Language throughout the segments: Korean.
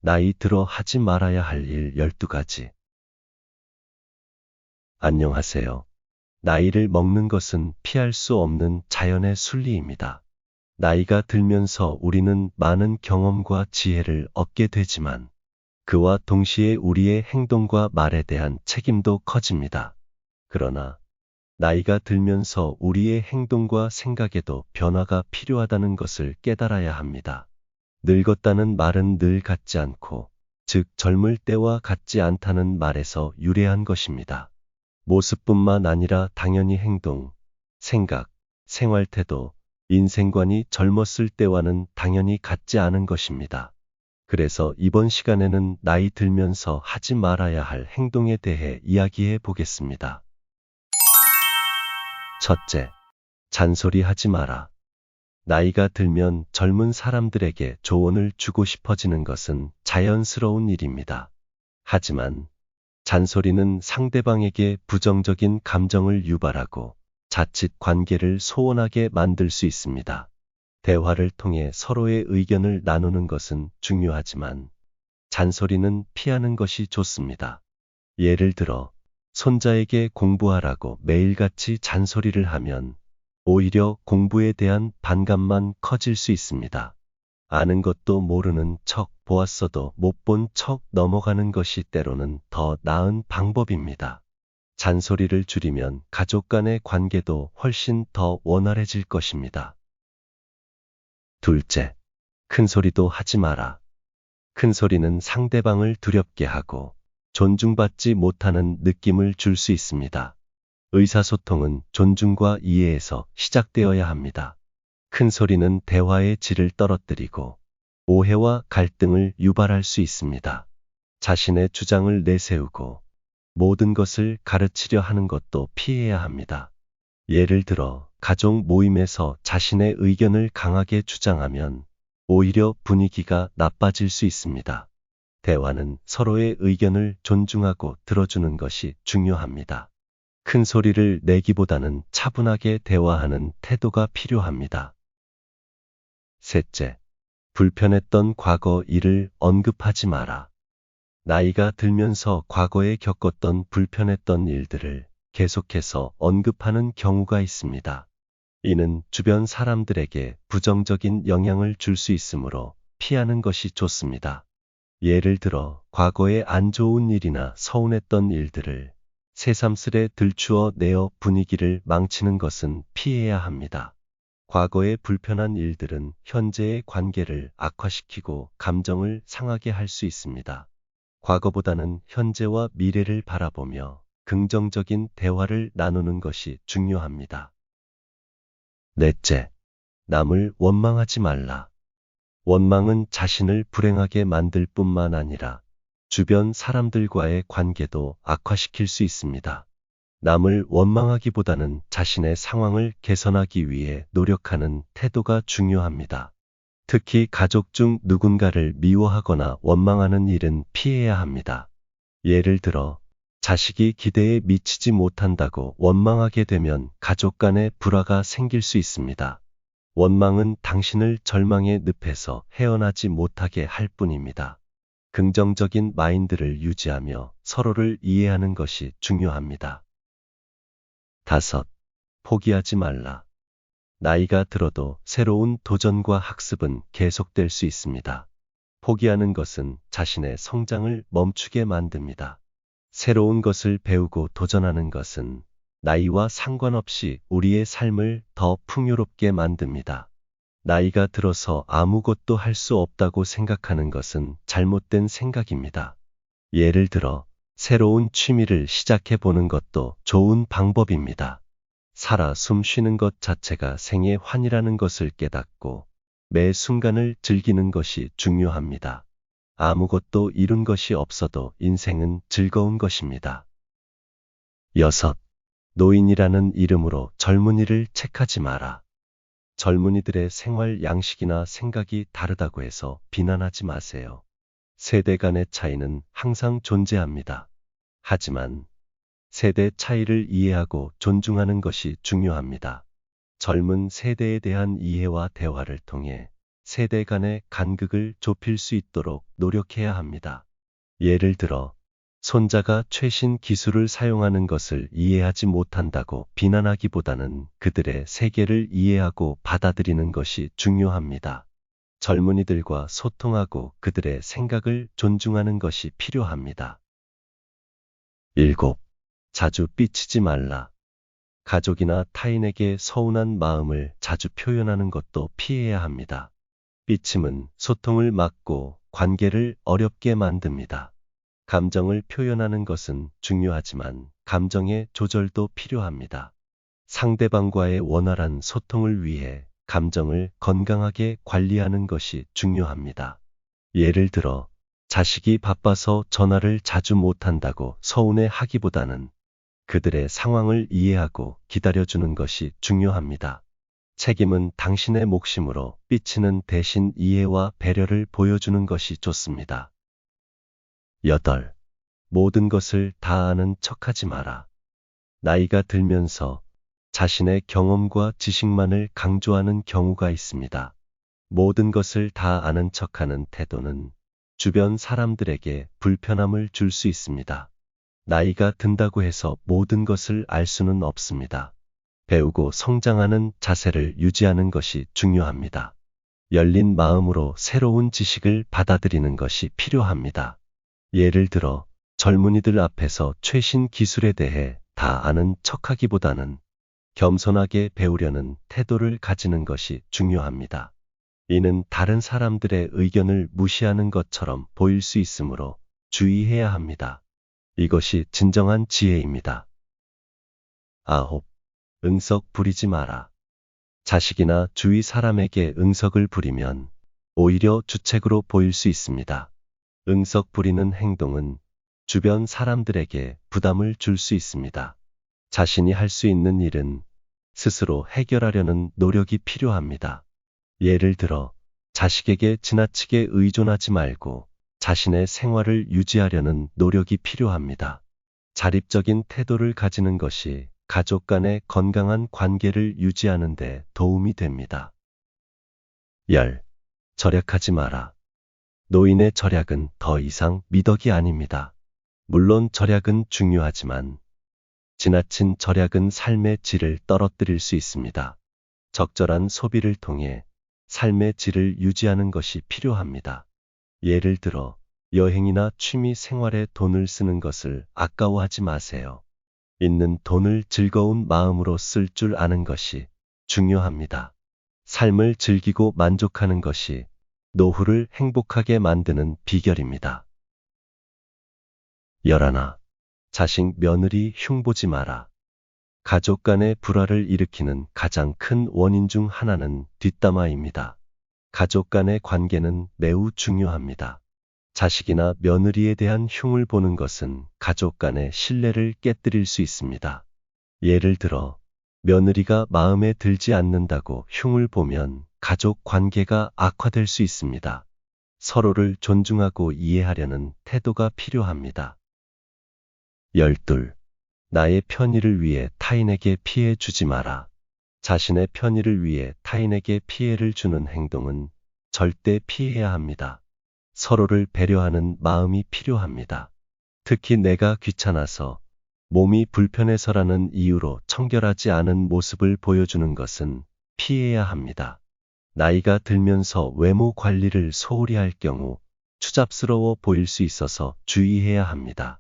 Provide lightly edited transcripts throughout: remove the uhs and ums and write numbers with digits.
나이 들어 하지 말아야 할 일 12가지. 안녕하세요. 나이를 먹는 것은 피할 수 없는 자연의 순리입니다. 나이가 들면서 우리는 많은 경험과 지혜를 얻게 되지만 그와 동시에 우리의 행동과 말에 대한 책임도 커집니다. 그러나 나이가 들면서 우리의 행동과 생각에도 변화가 필요하다는 것을 깨달아야 합니다. 늙었다는 말은 늘 같지 않고, 즉 젊을 때와 같지 않다는 말에서 유래한 것입니다. 모습뿐만 아니라 당연히 행동, 생각, 생활태도, 인생관이 젊었을 때와는 당연히 같지 않은 것입니다. 그래서 이번 시간에는 나이 들면서 하지 말아야 할 행동에 대해 이야기해 보겠습니다. 첫째, 잔소리하지 마라. 나이가 들면 젊은 사람들에게 조언을 주고 싶어지는 것은 자연스러운 일입니다. 하지만 잔소리는 상대방에게 부정적인 감정을 유발하고 자칫 관계를 소원하게 만들 수 있습니다. 대화를 통해 서로의 의견을 나누는 것은 중요하지만 잔소리는 피하는 것이 좋습니다. 예를 들어 손자에게 공부하라고 매일같이 잔소리를 하면 오히려 공부에 대한 반감만 커질 수 있습니다. 아는 것도 모르는 척, 보았어도 못 본 척 넘어가는 것이 때로는 더 나은 방법입니다. 잔소리를 줄이면 가족 간의 관계도 훨씬 더 원활해질 것입니다. 둘째, 큰 소리도 하지 마라. 큰 소리는 상대방을 두렵게 하고 존중받지 못하는 느낌을 줄 수 있습니다. 의사소통은 존중과 이해에서 시작되어야 합니다. 큰 소리는 대화의 질을 떨어뜨리고 오해와 갈등을 유발할 수 있습니다. 자신의 주장을 내세우고 모든 것을 가르치려 하는 것도 피해야 합니다. 예를 들어 가족 모임에서 자신의 의견을 강하게 주장하면 오히려 분위기가 나빠질 수 있습니다. 대화는 서로의 의견을 존중하고 들어주는 것이 중요합니다. 큰 소리를 내기보다는 차분하게 대화하는 태도가 필요합니다. 셋째, 불편했던 과거 일을 언급하지 마라. 나이가 들면서 과거에 겪었던 불편했던 일들을 계속해서 언급하는 경우가 있습니다. 이는 주변 사람들에게 부정적인 영향을 줄 수 있으므로 피하는 것이 좋습니다. 예를 들어 과거에 안 좋은 일이나 서운했던 일들을 새삼스레 들추어 내어 분위기를 망치는 것은 피해야 합니다. 과거의 불편한 일들은 현재의 관계를 악화시키고 감정을 상하게 할 수 있습니다. 과거보다는 현재와 미래를 바라보며 긍정적인 대화를 나누는 것이 중요합니다. 넷째, 남을 원망하지 말라. 원망은 자신을 불행하게 만들 뿐만 아니라 주변 사람들과의 관계도 악화시킬 수 있습니다. 남을 원망하기보다는 자신의 상황을 개선하기 위해 노력하는 태도가 중요합니다. 특히 가족 중 누군가를 미워하거나 원망하는 일은 피해야 합니다. 예를 들어 자식이 기대에 미치지 못한다고 원망하게 되면 가족 간의 불화가 생길 수 있습니다. 원망은 당신을 절망의 늪에서 헤어나지 못하게 할 뿐입니다. 긍정적인 마인드를 유지하며 서로를 이해하는 것이 중요합니다. 다섯, 포기하지 말라. 나이가 들어도 새로운 도전과 학습은 계속될 수 있습니다. 포기하는 것은 자신의 성장을 멈추게 만듭니다. 새로운 것을 배우고 도전하는 것은 나이와 상관없이 우리의 삶을 더 풍요롭게 만듭니다. 나이가 들어서 아무것도 할 수 없다고 생각하는 것은 잘못된 생각입니다. 예를 들어 새로운 취미를 시작해 보는 것도 좋은 방법입니다. 살아 숨 쉬는 것 자체가 생의 환이라는 것을 깨닫고 매 순간을 즐기는 것이 중요합니다. 아무것도 이룬 것이 없어도 인생은 즐거운 것입니다. 여섯, 노인이라는 이름으로 젊은이를 책하지 마라. 젊은이들의 생활 양식이나 생각이 다르다고 해서 비난하지 마세요. 세대 간의 차이는 항상 존재합니다. 하지만 세대 차이를 이해하고 존중하는 것이 중요합니다. 젊은 세대에 대한 이해와 대화를 통해 세대 간의 간극을 좁힐 수 있도록 노력해야 합니다. 예를 들어, 손자가 최신 기술을 사용하는 것을 이해하지 못한다고 비난하기보다는 그들의 세계를 이해하고 받아들이는 것이 중요합니다. 젊은이들과 소통하고 그들의 생각을 존중하는 것이 필요합니다. 7. 자주 삐치지 말라. 가족이나 타인에게 서운한 마음을 자주 표현하는 것도 피해야 합니다. 삐침은 소통을 막고 관계를 어렵게 만듭니다. 감정을 표현하는 것은 중요하지만 감정의 조절도 필요합니다. 상대방과의 원활한 소통을 위해 감정을 건강하게 관리하는 것이 중요합니다. 예를 들어, 자식이 바빠서 전화를 자주 못한다고 서운해 하기보다는 그들의 상황을 이해하고 기다려주는 것이 중요합니다. 책임은 당신의 몫이므로 삐치는 대신 이해와 배려를 보여주는 것이 좋습니다. 8. 모든 것을 다 아는 척하지 마라. 나이가 들면서 자신의 경험과 지식만을 강조하는 경우가 있습니다. 모든 것을 다 아는 척하는 태도는 주변 사람들에게 불편함을 줄 수 있습니다. 나이가 든다고 해서 모든 것을 알 수는 없습니다. 배우고 성장하는 자세를 유지하는 것이 중요합니다. 열린 마음으로 새로운 지식을 받아들이는 것이 필요합니다. 예를 들어, 젊은이들 앞에서 최신 기술에 대해 다 아는 척하기보다는 겸손하게 배우려는 태도를 가지는 것이 중요합니다. 이는 다른 사람들의 의견을 무시하는 것처럼 보일 수 있으므로 주의해야 합니다. 이것이 진정한 지혜입니다. 9. 응석 부리지 마라. 자식이나 주위 사람에게 응석을 부리면 오히려 주책으로 보일 수 있습니다. 응석 부리는 행동은 주변 사람들에게 부담을 줄 수 있습니다. 자신이 할 수 있는 일은 스스로 해결하려는 노력이 필요합니다. 예를 들어, 자식에게 지나치게 의존하지 말고 자신의 생활을 유지하려는 노력이 필요합니다. 자립적인 태도를 가지는 것이 가족 간의 건강한 관계를 유지하는 데 도움이 됩니다. 10. 절약하지 마라. 노인의 절약은 더 이상 미덕이 아닙니다. 물론 절약은 중요하지만 지나친 절약은 삶의 질을 떨어뜨릴 수 있습니다. 적절한 소비를 통해 삶의 질을 유지하는 것이 필요합니다. 예를 들어, 여행이나 취미 생활에 돈을 쓰는 것을 아까워하지 마세요. 있는 돈을 즐거운 마음으로 쓸 줄 아는 것이 중요합니다. 삶을 즐기고 만족하는 것이 노후를 행복하게 만드는 비결입니다. 11. 자식 며느리 흉보지 마라. 가족 간의 불화를 일으키는 가장 큰 원인 중 하나는 뒷담화입니다. 가족 간의 관계는 매우 중요합니다. 자식이나 며느리에 대한 흉을 보는 것은 가족 간의 신뢰를 깨뜨릴 수 있습니다. 예를 들어, 며느리가 마음에 들지 않는다고 흉을 보면 가족 관계가 악화될 수 있습니다. 서로를 존중하고 이해하려는 태도가 필요합니다. 12. 나의 편의를 위해 타인에게 피해 주지 마라. 자신의 편의를 위해 타인에게 피해를 주는 행동은 절대 피해야 합니다. 서로를 배려하는 마음이 필요합니다. 특히 내가 귀찮아서, 몸이 불편해서라는 이유로 청결하지 않은 모습을 보여주는 것은 피해야 합니다. 나이가 들면서 외모 관리를 소홀히 할 경우 추잡스러워 보일 수 있어서 주의해야 합니다.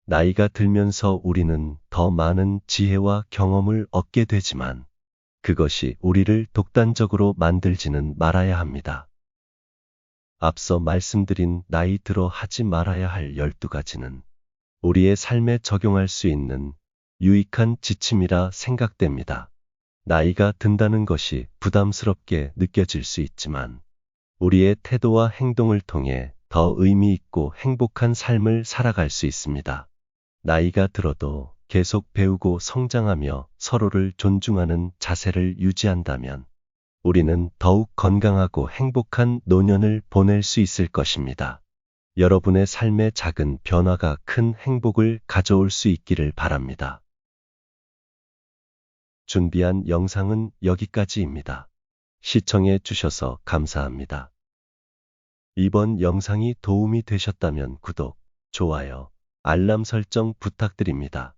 나이가 들면서 우리는 더 많은 지혜와 경험을 얻게 되지만 그것이 우리를 독단적으로 만들지는 말아야 합니다. 앞서 말씀드린 나이 들어 하지 말아야 할 12가지는 우리의 삶에 적용할 수 있는 유익한 지침이라 생각됩니다. 나이가 든다는 것이 부담스럽게 느껴질 수 있지만 우리의 태도와 행동을 통해 더 의미 있고 행복한 삶을 살아갈 수 있습니다. 나이가 들어도 계속 배우고 성장하며 서로를 존중하는 자세를 유지한다면 우리는 더욱 건강하고 행복한 노년을 보낼 수 있을 것입니다. 여러분의 삶의 작은 변화가 큰 행복을 가져올 수 있기를 바랍니다. 준비한 영상은 여기까지입니다. 시청해 주셔서 감사합니다. 이번 영상이 도움이 되셨다면 구독, 좋아요, 알람 설정 부탁드립니다.